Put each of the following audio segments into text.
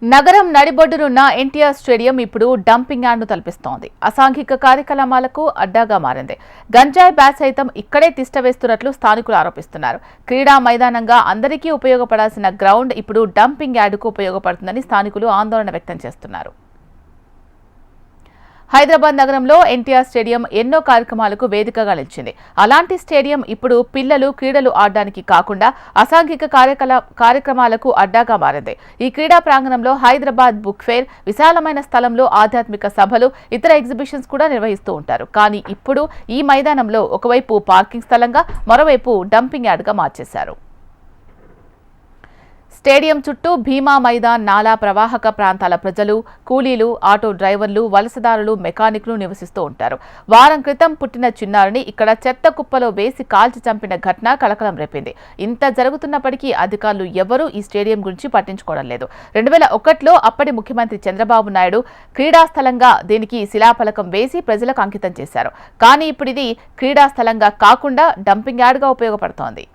నగరం నడిబొడ్డునున్న ఎన్టీఆర్ స్టేడియం ఇప్పుడు డంపింగ్ యార్డ్ను తలపిస్తోంది. అసాంఘిక కార్యక్రమాలకు అడ్డాగా మారింది. గంజాయి బ్యాచ్ సైతం ఇక్కడే తిష్టవేస్తున్నట్లు స్థానికులు ఆరోపిస్తున్నారు. క్రీడా మైదానంగా అందరికీ ఉపయోగపడాల్సిన గ్రౌండ్ ఇప్పుడు డంపింగ్ యార్డుకు ఉపయోగపడుతుందని స్థానికులు ఆందోళన వ్యక్తం చేస్తున్నారు. హైదరాబాద్ నగరంలో ఎన్టీఆర్ స్టేడియం ఎన్నో కార్యక్రమాలకు వేదికగా నిలిచింది. అలాంటి స్టేడియం ఇప్పుడు పిల్లలు క్రీడలు ఆడడానికి కాకుండా అసాంఘిక కార్యక్రమాలకు అడ్డాగా మారింది. ఈ క్రీడా ప్రాంగణంలో హైదరాబాద్ బుక్ ఫేర్, విశాలమైన స్థలంలో ఆధ్యాత్మిక సభలు, ఇతర ఎగ్జిబిషన్స్ కూడా నిర్వహిస్తూ ఉంటారు. కానీ ఇప్పుడు ఈ మైదానంలో ఒకవైపు పార్కింగ్ స్థలంగా, మరోవైపు డంపింగ్ యార్డ్గా మార్చేశారు. స్టేడియం చుట్టూ భీమా మైదాన్, నాలా ప్రవాహక ప్రాంతాల ప్రజలు, కూలీలు, ఆటో డ్రైవర్లు, వలసదారులు, మెకానిక్లు నివసిస్తూ ఉంటారు. వారం క్రితం పుట్టిన చిన్నారిని ఇక్కడ చెత్త కుప్పలో వేసి కాల్చి చంపిన ఘటన కలకలం రేపింది. ఇంత జరుగుతున్నప్పటికీ అధికారులు ఎవరూ ఈ స్టేడియం గురించి పట్టించుకోవడం లేదు. 2001లో అప్పటి ముఖ్యమంత్రి చంద్రబాబు నాయుడు క్రీడాస్థలంగా దీనికి శిలాఫలకం వేసి ప్రజలకు అంకితం చేశారు. కానీ ఇప్పుడు ఇది క్రీడాస్థలంగా కాకుండా డంపింగ్ యార్డ్గా ఉపయోగపడుతోంది.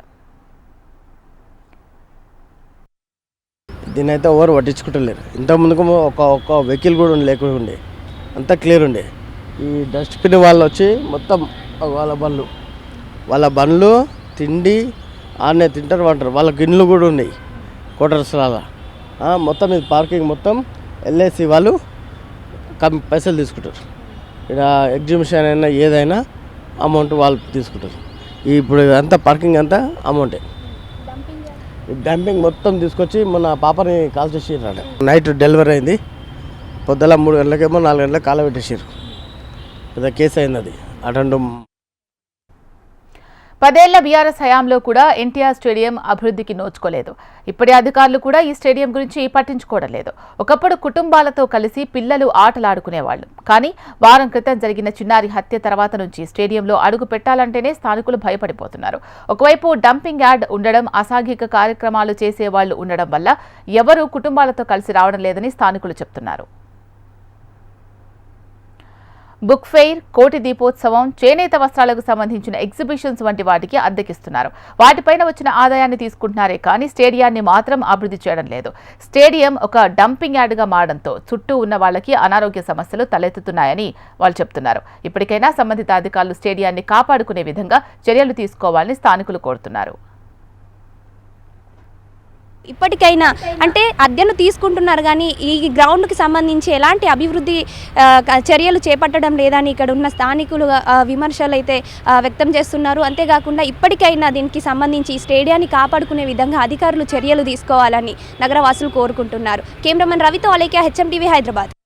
దీన్ని అయితే ఎవరు పట్టించుకుంటలేరు. ఇంతకుముందుకు ఒక్క వెహికల్ కూడా లేకుండా ఉండే, అంతా క్లియర్ ఉండే. ఈ డస్ట్బిన్ వాళ్ళు వచ్చి మొత్తం వాళ్ళ బండ్లు తిండి ఆడనే తింటారు అంటారు. వాళ్ళకి ఇండ్లు కూడా ఉన్నాయి, క్వార్టర్స్ లాగా. మొత్తం ఇది పార్కింగ్ మొత్తం ఎల్ఐసి వాళ్ళు పైసలు తీసుకుంటారు. ఇక్కడ ఎగ్జిబిషన్ అయినా ఏదైనా అమౌంట్ వాళ్ళు తీసుకుంటారు. ఇప్పుడు అంతా పార్కింగ్ అంతా అమౌంటే. డంపింగ్ మొత్తం తీసుకొచ్చి మొన్న పాపని కాల్ చేసిర్రు. నైట్ డెలివరీ అయింది. పొద్దుల 3 గంటలకేమో 4 గంటలకు కాల పెట్టేసారు. పెద్ద కేసు అయింది అది. అటెండు 10 ఏళ్ల బీఆర్ఎస్ హయాంలో కూడా ఎన్టీఆర్ స్టేడియం అభివృద్ధికి నోచుకోలేదు. ఇప్పటి అధికారులు కూడా ఈ స్టేడియం గురించి పట్టించుకోవడం లేదు. ఒకప్పుడు కుటుంబాలతో కలిసి పిల్లలు ఆటలాడుకునేవాళ్లు. కానీ వారం క్రితం జరిగిన చిన్నారి హత్య తర్వాత నుంచి స్టేడియంలో అడుగు పెట్టాలంటేనే స్థానికులు భయపడిపోతున్నారు. ఒకవైపు డంపింగ్ యార్డ్ ఉండడం, అసాంఘిక కార్యక్రమాలు చేసేవాళ్లు ఉండడం వల్ల ఎవరూ కుటుంబాలతో కలిసి రావడం లేదని స్థానికులు చెబుతున్నారు. బుక్ ఫెయిర్, కోటి దీపోత్సవం, చేనేత వస్త్రాలకు సంబంధించిన ఎగ్జిబిషన్స్ వంటి వాటికి అద్దెకిస్తున్నారు. వాటిపైన వచ్చిన ఆదాయాన్ని తీసుకుంటున్నారే కానీ స్టేడియాన్ని మాత్రం అభివృద్ధి చేయడం లేదు. స్టేడియం ఒక డంపింగ్ యార్డ్గా మారడంతో చుట్టూ ఉన్న వాళ్ళకి అనారోగ్య సమస్యలు తలెత్తుతున్నాయని వాళ్ళు చెబుతున్నారు. ఇప్పటికైనా సంబంధిత అధికారులు స్టేడియాన్ని కాపాడుకునే విధంగా చర్యలు తీసుకోవాలని స్థానికులు కోరుతున్నారు. ఇప్పటికైనా అంటే అద్దెను తీసుకుంటున్నారు కానీ ఈ గ్రౌండ్కి సంబంధించి ఎలాంటి అభివృద్ధి చర్యలు చేపట్టడం లేదని ఇక్కడ ఉన్న స్థానికులు విమర్శలు అయితే వ్యక్తం చేస్తున్నారు. అంతేకాకుండా ఇప్పటికైనా దీనికి సంబంధించి ఈ స్టేడియాన్ని కాపాడుకునే విధంగా అధికారులు చర్యలు తీసుకోవాలని నగరవాసులు కోరుకుంటున్నారు. కెమెరామెన్ రవితో అలేఖ్య, హెచ్ఎం టీవీ, హైదరాబాద్.